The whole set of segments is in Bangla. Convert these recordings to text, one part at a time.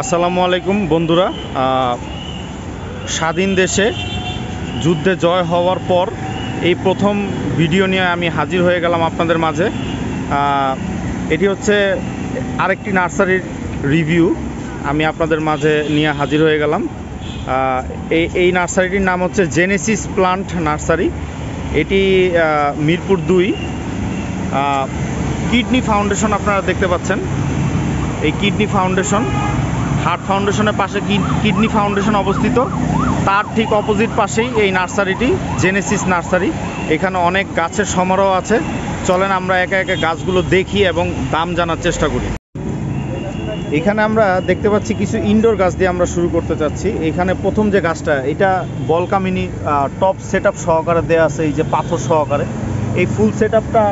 আসসালামু আলাইকুম বন্ধুরা। স্বাধীন দেশে যুদ্ধে জয় হওয়ার পর এই প্রথম ভিডিও নিয়ে আমি হাজির হয়ে গেলাম আপনাদের মাঝে। এটি হচ্ছে আরেকটি নার্সারির রিভিউ আমি আপনাদের মাঝে নিয়ে হাজির হয়ে গেলাম। এই নার্সারিটির নাম হচ্ছে জেনেসিস প্লান্ট নার্সারি। এটি মিরপুর 2 কিডনি ফাউন্ডেশন আপনারা দেখতে পাচ্ছেন। এই কিডনি ফাউন্ডেশন, হার্ট ফাউন্ডেশনের পাশে কিডনি ফাউন্ডেশন অবস্থিত, তার ঠিক অপোজিট পাশেই এই নার্সারিটি জেনেসিস নার্সারি। এখানে অনেক গাছের সমারোহ আছে। চলেন আমরা একে একে গাছগুলো দেখি এবং দাম জানার চেষ্টা করি। এখানে আমরা দেখতে পাচ্ছি কিছু ইনডোর গাছ দিয়ে আমরা শুরু করতে চাচ্ছি। এখানে প্রথম যে গাছটা, এটা বলকামিনি টপ সেট আপ সহকারে দেওয়া আছে, এই যে পাথর সহকারে। এই ফুল সেট আপটা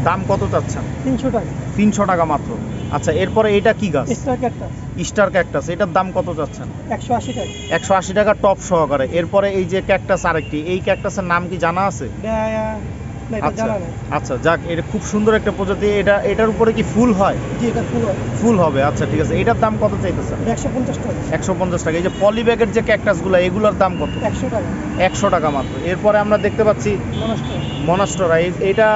দাম কত চাচ্ছেন? 300 টাকা। 300 টাকা মাত্র। আচ্ছা, এরপরে এটা কি গাছ? Star cactus. স্টার ক্যাকটাস, এটার দাম কত চাচ্ছেন? 180 টাকা। 180 টাকা টপ সহকারে। এরপরে এই যে ক্যাকটাস আরেকটি, এই ক্যাকটাসের নাম কি জানা আছে? আচ্ছা যাক, এটা খুব সুন্দর একটা প্রজাতি। এটার উপরে কি ফুল হয়? জি, এটা ফুল হয়। ফুল হবে, আচ্ছা ঠিক আছে। এটার দাম কত চাইতেছেন? 150 টাকা। 150 টাকা। এই যে পলি ব্যাগের যে ক্যাকটাসগুলো, এগুলোর দাম কত? 100 টাকা। 100 টাকা মাত্র। এরপরে আমরা দেখতে পাচ্ছি মনাস্টরা, এটা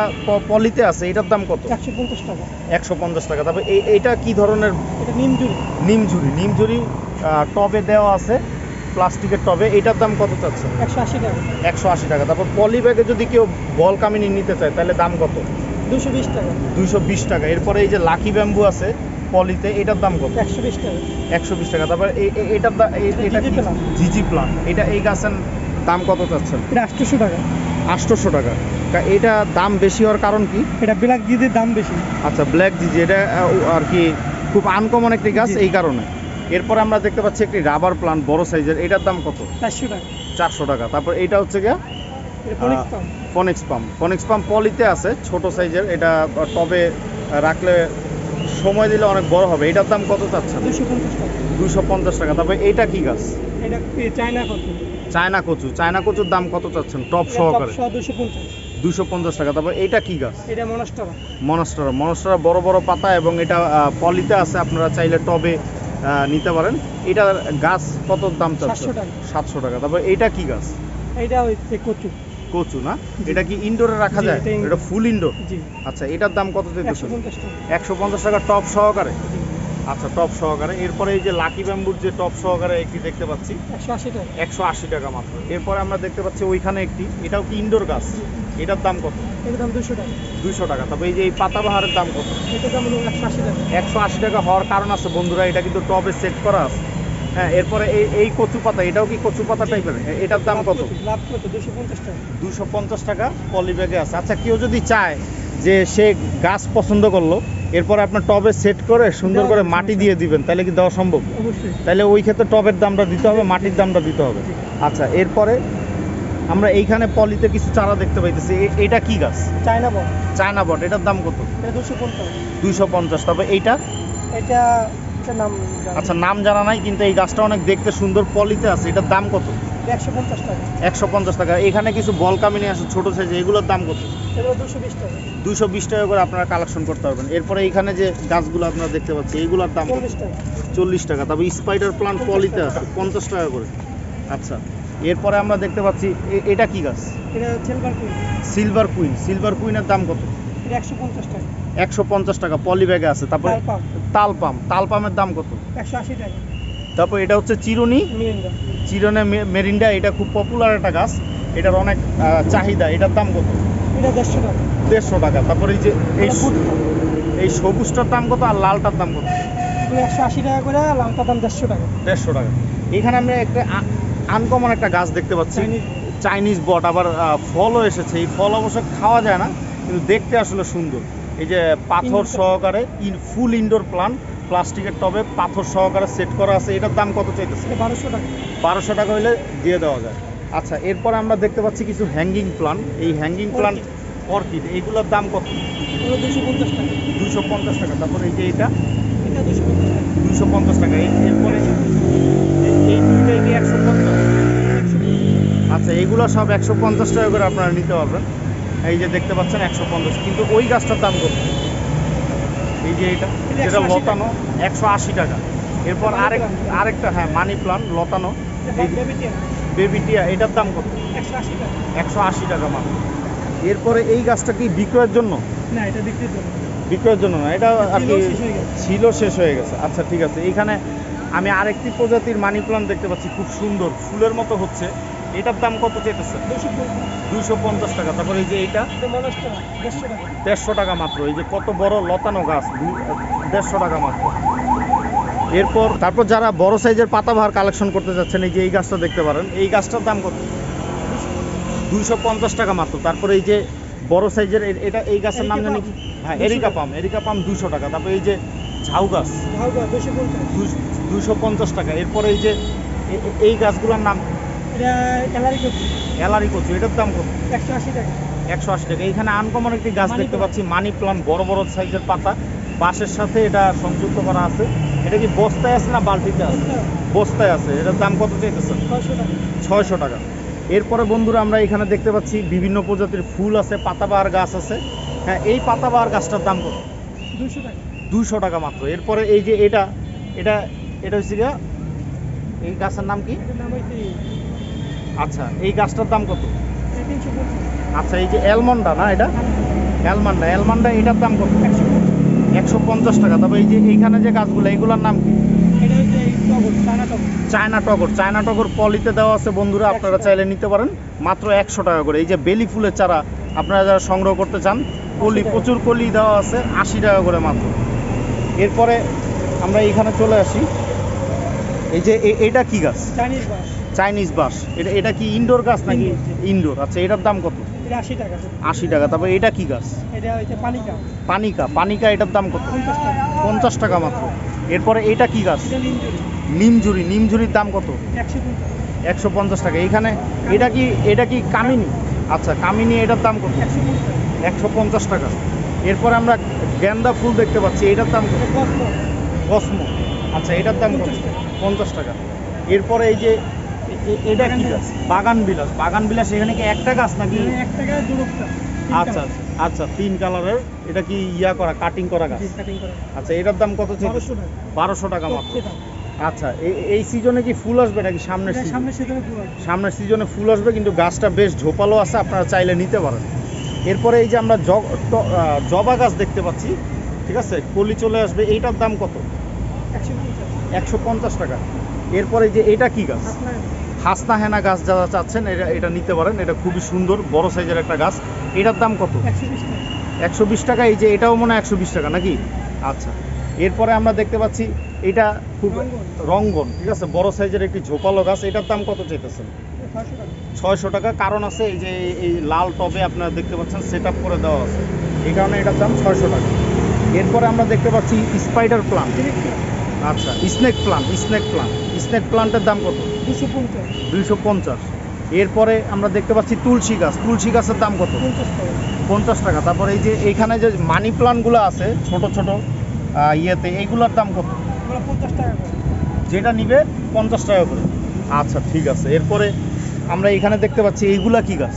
পলিতে আছে, এটার দাম কত? 150 টাকা। 150 টাকা। তারপরে এইটা কি ধরনের? এটা নিমঝুরি। নিমঝুরি টবে দেওয়া আছে, প্লাস্টিকের টবে। এটার দাম কত চাচ্ছে? 180 টাকা। 180 টাকা। তারপর পলি ব্যাগে যদি কেউ বল কামিনী নিতে চায় তাহলে দাম কত? 220 টাকা। 220 টাকা। এরপরে এই যে লাকি ব্যাম্বু আছে পলিতে, এটার দাম কত? 120 টাকা। 120 টাকা। তারপর এটার এটা জিজি প্লান্ট, এই গাছের দাম কত চাচ্ছেন? এটা 800 টাকা। 800 টাকা। এটা দাম বেশি হওয়ার কারণ কি? এটা ব্ল্যাক জিজির দাম বেশি। আচ্ছা, ব্ল্যাক জিজি এটা আর কি খুব আনকমন একটি গাছ, এই কারণে। এরপর আমরা দেখতে পাচ্ছি একটি রাবার প্লান্ট বড় সাইজের, এটার দাম কত? 400 টাকা। 400 টাকা। তারপর এটা হচ্ছে গিয়া ফনিক্স পাম্প পলিতে আছে, ছোট সাইজের। এটা টবে রাখলে সময় দিলে অনেক বড় হবে। এটার দাম কত চাচ্ছেন? 250 টাকা। 250 টাকা। তারপর এইটা কি গাছ? এটা চায়না কচুর দাম কত চাচ্ছেন টপ সহকারে? 250 টাকা। তারপর এইটা কি গাছ? এটা মনস্টারা বড় বড় পাতা, এবং এটা পলিতে আছে, আপনারা চাইলে টবে নিতে পারেন। এটা গাছ কত দাম চাচ্ছেন? 700 টাকা। তারপর এইটা কি গাছ? এটা হচ্ছে কচু না? এটা কি ইনডোরে রাখা যায়? এটা ফুল ইনডোর। জি। আচ্ছা, এটার দাম কত চাইতেছেন? 150 150 টাকা। টাকা টপ সহকারে। আচ্ছা, টপ সহকারে। এরপরে এই যে লাকি ব্যাম্বুর যে টপ সহকারে একটি দেখতে পাচ্ছি, 180 টাকা। 180 টাকা মাত্র। এরপরে আমরা দেখতে পাচ্ছি ওইখানে একটি, এটাও কি ইনডোর গাছ? এটার দাম কত? এটার দাম 200 টাকা। 200 টাকা। তবে এই যে এই পাতাবাহারের দাম কত? এটার দাম হলো 180 টাকা। 180 টাকা হওয়ার কারণ আছে বন্ধুরা, এটা কিন্তু টবে সেট করা আছে। হ্যাঁ, এরপরে এই কচু পাতা, এটাও কি কচু পাতা টাইপের? এটার দাম কত? 250 টাকা। 250 টাকা পলি ব্যাগে আছে। আচ্ছা, কেউ যদি চায় যে সে গাছ পছন্দ করলো, এরপরে আপনার টবে সেট করে সুন্দর করে মাটি দিয়ে দিবেন, তাহলে কি দেওয়া সম্ভব? অবশ্যই। তাহলে ওই ক্ষেত্রে টবের দামটা দিতে হবে, মাটির দামটা দিতে হবে। আচ্ছা, এরপরে আমরা এইখানে পলিতে কিছু চারা দেখতে পাইতেছি। এটা কি গাছ? চায়না বট। এটার দাম কত? 250। তবে এটা আচ্ছা, নাম জানা নাই, কিন্তু এই গাছটা অনেক দেখতে সুন্দর, পলিতে আছে। এটার দাম কত? 150 টাকা। 150 টাকা। এখানে কিছু বল কামিনী আছে ছোট সাইজে, এগুলোর দাম কত? 220 টাকা। 220 টাকা করে আপনারা কালেকশন করতে পারবেন। এরপরে এইখানে যে গাছগুলো আপনারা দেখতে পাচ্ছেন, এইগুলোর দাম 40 টাকা। 40 টাকা। তবে স্পাইডার প্লান্ট পলিতে আছে 50 টাকা করে। আচ্ছা, এরপরে আমরা দেখতে পাচ্ছি এটা কি গাছ? এটা সিলভার কুইনের দাম কত? এটা 150 টাকা। 150 টাকা পলি ব্যাগে আছে। তারপরে তাল পামের দাম কত? 180 টাকা। তারপর এটা হচ্ছে চিরুনি মেরিন্ডা। এটা খুব পপুলার একটা গাছ, এটার অনেক চাহিদা। এটার দাম কত? এটা 150 টাকা। 150 টাকা। তারপর এই যে এই সবুজটার দাম কত আর লালটার দাম কত? 180 টাকা করে, লালটার দাম 150 টাকা। 150 টাকা। এখানে আমরা একটা আনকমন একটা গাছ দেখতে পাচ্ছি, চাইনিজ বট। আবার ফলও এসেছে। এই ফল অবশ্য খাওয়া যায় না, কিন্তু দেখতে আসলে সুন্দর। এই যে পাথর সহকারে ফুল ইনডোর প্লান্ট, প্লাস্টিকের টবে পাথর সহকারে সেট করা আছে। এটার দাম কত চাইতেছে? 1200 টাকা। 1200 টাকা হলে দিয়ে দেওয়া যায়। আচ্ছা, এরপর আমরা দেখতে পাচ্ছি কিছু হ্যাঙ্গিং প্লান্ট। এই হ্যাঙ্গিং প্লান্ট অর্কিড, এইগুলোর দাম কত? 250 টাকা। 250 টাকা। তারপর এই যে এটা 250 টাকা। 250 টাকা। এরপরে এই দুইটাই কি 150? আচ্ছা, এগুলো সব 150 টাকা করে আপনারা নিতে পারবেন। এই যে দেখতে পাচ্ছেন 150। কিন্তু ওই গাছটার দাম কত? এই যে এটা, যেটা লতানো, 180 টাকা। এরপর আরেকটা হ্যাঁ মানি প্লান্ট লতানো বেবিটিয়া, এটার দাম কত? 180 টাকা। 180 টাকা মাত্র। এরপরে এই গাছটা কি বিক্রয়ের জন্য? না, এটা বিক্রির জন্য। বিক্রয়ের জন্য না, এটা আর কি ছিল, শেষ হয়ে গেছে। ছিল, শেষ হয়ে গেছে। আচ্ছা ঠিক আছে। এইখানে আমি আরেকটি প্রজাতির মানি প্লান্ট দেখতে পাচ্ছি, খুব সুন্দর ফুলের মতো হচ্ছে। এটার দাম কত চেয়েছে? 250 টাকা। তারপরে এই যে এইটা 150 টাকা মাত্র। এই যে কত বড় লতানো গাছ, 150 টাকা মাত্র। তারপর যারা বড় সাইজের পাতাবাহার কালেকশন করতে যাচ্ছেন, এই যে এই গাছটা দেখতে পারেন, এই গাছটার দাম কত? 250 টাকা মাত্র। তারপরে এই যে বড় সাইজের এটা, এই গাছের নাম জানি কি? হ্যাঁ, এরিকা পাম 200 টাকা। তারপরে এই যে ঝাউ গাছ 250 টাকা। এরপরে এই যে এই গাছগুলোর নাম এলারি কচু, এটার দাম কত? 180 টাকা। 180 টাকা। এইখানে আনকমন একটি গাছ দেখতে পাচ্ছি, মানি প্লান্ট, বড় বড় সাইজের পাতা, বাঁশের সাথে এটা সংযুক্ত করা আছে। এটা কি বস্তায় আছে না বালতিতে আছে? বস্তায় আছে। এটার দাম কত চাইতেছেন? 600 টাকা। এরপরে বন্ধুরা আমরা এখানে দেখতে পাচ্ছি বিভিন্ন প্রজাতির ফুল আছে, পাতাবাহার গাছ আছে। হ্যাঁ, এই পাতাবাহার গাছটার দাম কত? 200 টাকা। 200 টাকা মাত্র। এরপরে এই যে এটা হচ্ছে গিয়া, এই গাছের নাম কি? এটার নাম হইছে আচ্ছা, এই গাছটার দাম কত? 350। আচ্ছা, এই যে অ্যালমন্ডা না, এটা অ্যালমান্ডা, এটার দাম কত? 150 টাকা। তবে এই যে এইখানে যে গাছগুলো, এগুলোর নাম কি? এটা হইছে চায়না টগর পলিতে দেওয়া আছে বন্ধুরা, আপনারা চাইলে নিতে পারেন মাত্র 100 টাকা করে। এই যে বেলি ফুলের চারা আপনারা যারা সংগ্রহ করতে চান, কলি, প্রচুর কলি দেওয়া আছে, 80 টাকা করে মাত্র। এরপরে আমরা এইখানে চলে আসি, এই যে এটা কি গাছ? চাইনিজ বাঁশ। এটা কি ইনডোর গাছ নাকি? ইনডোর। আচ্ছা, এটার দাম কত? এটা 80 টাকা। 80 টাকা। তারপরে এটা কি গাছ? এটা হইছে পানিকা, এটার দাম কত? 50 টাকা। 50 টাকা মাত্র। এরপরে এটা কি গাছ? এটা লিমজুরি। নিমঝুরির দাম কত? 150। 150 টাকা। এইখানে এটা কি কামিনী? আচ্ছা, কামিনী, এটার দাম কত? 150 টাকা। এরপরে আমরা গেন্দা ফুল দেখতে পাচ্ছি, এটার দাম কত? কসমো। আচ্ছা, এটার দাম কত? 50 টাকা। এরপরে এই যে এটা কি গাছ? বাগান বিলাস। এখানে কি একটা গাছ নাকি? আচ্ছা আচ্ছা, 3 কালারের। এটা কি কাটিং করা গাছ? আচ্ছা, এটার দাম কত? 1200 টাকা মাত্র। আচ্ছা, এই সিজনে কি ফুল আসবে নাকি সামনের সিজনে ফুল আসবে, কিন্তু গাছটা বেশ ঝোপালো আছে, আপনারা চাইলে নিতে পারেন। এরপরে এই যে আমরা জবা গাছ দেখতে পাচ্ছি, ঠিক আছে, কলি চলে আসবে। এইটার দাম কত? 150 টাকা। এরপরে যে এটা কি গাছ? হাসনা হেনা গাছ যারা চাচ্ছেন, এটা নিতে পারেন। এটা খুবই সুন্দর, বড় সাইজের একটা গাছ। এটার দাম কত? 120 টাকা। এই যে এটাও মনে হয় 120 টাকা নাকি? আচ্ছা, এরপরে আমরা দেখতে পাচ্ছি এটা খুব রঙ্গন, ঠিক আছে, বড় সাইজের একটি ঝোপালো গাছ। এটার দাম কত চাইতেছেন? 600 টাকা। কারণ আছে, এই যে এই লাল টবে আপনারা দেখতে পাচ্ছেন সেট আপ করে দেওয়া আছে, এই কারণে এটার দাম 600 টাকা। এরপরে আমরা দেখতে পাচ্ছি স্পাইডার প্লান্ট। আচ্ছা, স্নেক প্লান্টের দাম কত? 250। এরপরে আমরা দেখতে পাচ্ছি তুলসী গাছের দাম কত? 50 টাকা। তারপরে এই যে এইখানে যে মানি প্লান্টগুলো আছে ছোট ছোট এইগুলোর দাম কত? 50 টাকা। যেটা নিবে 50 টাকা করে। আচ্ছা ঠিক আছে। এরপরে আমরা এখানে দেখতে পাচ্ছি এইগুলা কি গাছ?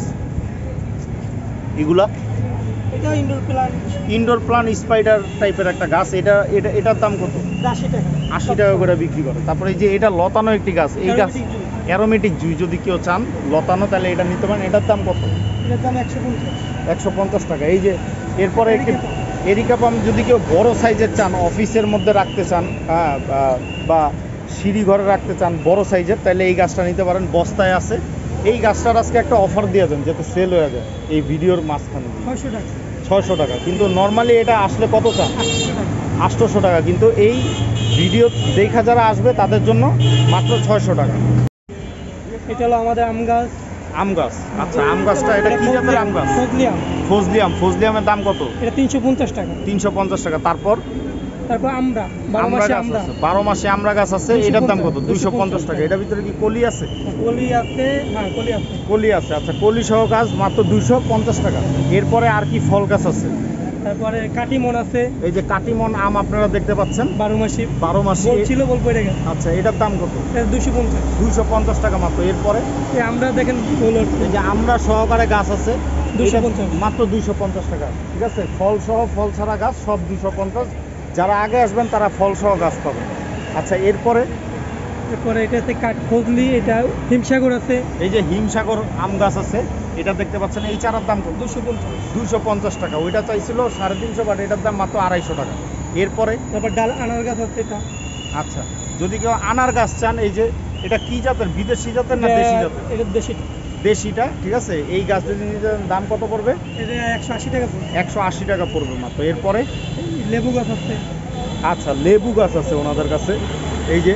ইনডোর প্লান্ট স্পাইডার টাইপের একটা গাছ। এটার দাম কত? 80 টাকা করে বিক্রি করে। তারপরে এই যে এটা লতানো একটি গাছ, এই গাছ অ্যারোমেটিক জুই, যদি কেউ চান লতানো তাহলে এটা নিতে পারেন। এটার দাম কত? 150 টাকা। এই যে এরপরে একটি এরিকা পাম, যদি কেউ বড় সাইজের চান, অফিসের মধ্যে রাখতে চান, হ্যাঁ, বা সিঁড়ি ঘরে রাখতে চান বড় সাইজের, তাহলে এই গাছটা নিতে পারেন, বস্তায় আছে। এই গাছটার আজকে একটা অফার দিয়ে দেন যাতে সেল হয়ে যায় এই ভিডিওর মাঝখানে। 600 টাকা। কিন্তু নর্মালি এটা আসলে কত চান? 800 টাকা। কিন্তু এই ভিডিও দেখা যারা আসবে তাদের জন্য মাত্র 600 টাকা। এটা হলো আমাদের আম গাছ। আচ্ছা, আম গাছটা এটা কি জাতের আম গাছ? ফজলিয়ামের দাম কত? এটা 350 টাকা। 350 টাকা। তারপর আমরা 12 মাসে আমরা গাছ আছে, এটার দাম কত? 250 টাকা। এটার ভিতরে কি কলি আছে? কলি আছে। আচ্ছা, কলি সহ গাছ মাত্র 250 টাকা। এরপরে আর কি ফল গাছ আছে? তারপরে কাটিমন আছে। এই যে কাটিমন আম আপনারা দেখতে পাচ্ছেন, 12 মাসি ছিল, বল পড়ে গেছে। আচ্ছা, এটার দাম কত? 250 টাকা মাত্র। এরপরে আমরা দেখেন এই যে আমরা সহকারে গাছ আছে, 250 মাত্র 250 টাকা। ঠিক আছে, ফল সহ, ফল ছাড়া গাছ সব 250। যারা আগে আসবেন তারা ফল সহ গাছ পাবেন। আচ্ছা, এরপরে এরপরে এটা আছে কাঠফজলি, এটা হিমসাগর আছে এই যে হিমসাগর আম গাছ আছে, এটা দেখতে পাচ্ছেন, এই চারার দাম কত? 250 টাকা। ওইটা চাইছিল 350, বাট এটার দাম মাত্র 250 টাকা। এরপরে তারপর ডাল আনার গাছ আছে এটা। আচ্ছা, যদি কেউ আনার গাছ চান, এই যে এটা কি জাতের, বিদেশি জাতের না দেশি জাতের? এটা দেশি। দেশিটা, ঠিক আছে। এই গাছ যদি নিতে চান, দাম কত পড়বে? এটা 180 টাকা পড়বে। 180 টাকা পড়বে মাত্র। এরপরে এই লেবু গাছ আছে। আচ্ছা, লেবু গাছ আছে ওনাদের কাছে, এই যে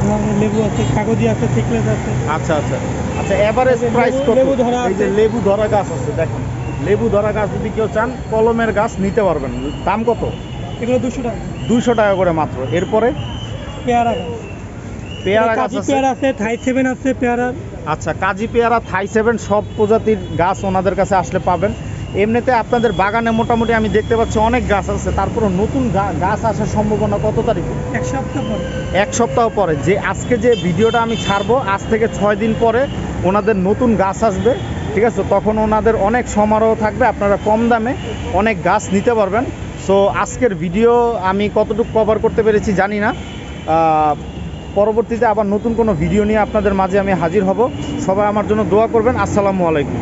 ধরনের লেবু আছে, কাগজি আছে, থিকনেস আছে। আচ্ছা আচ্ছা আচ্ছা, এভারেজ প্রাইস কত? লেবু ধরা এই যে আছে। লেবু ধরা গাছ আছে, দেখেন লেবু ধরা গাছ যদি কেউ চান, কলমের গাছ নিতে পারবেন। দাম কত? এগুলো 200 টাকা। 200 টাকা করে মাত্র। এরপরে পেয়ারা গাছ, পেয়ারা গাছ কাজি আছে। পেয়ারা আছে, থাই 7 আছে পেয়ারা। আচ্ছা, কাজি পেয়ারা, থাই 7 সব প্রজাতির গাছ ওনাদের কাছে আসলে পাবেন। এমনিতে আপনাদের বাগানে মোটামুটি আমি দেখতে পাচ্ছি অনেক গাছ আছে, তারপরে নতুন গাছ আসার সম্ভাবনা কত তারিখে? 1 সপ্তাহ পরে। 1 সপ্তাহ পরে। যে আজকে যে ভিডিওটা আমি ছাড়বো, আজ থেকে 6 দিন পরে ওনাদের নতুন গাছ আসবে, ঠিক আছে। তখন ওনাদের অনেক সমারোহ থাকবে, আপনারা কম দামে অনেক গাছ নিতে পারবেন। সো আজকের ভিডিও আমি কতটুকু কভার করতে পেরেছি জানি না। পরবর্তীতে আবার নতুন কোনো ভিডিও নিয়ে আপনাদের মাঝে আমি হাজির হব। সবাই আমার জন্য দোয়া করবেন। আসসালামু আলাইকুম।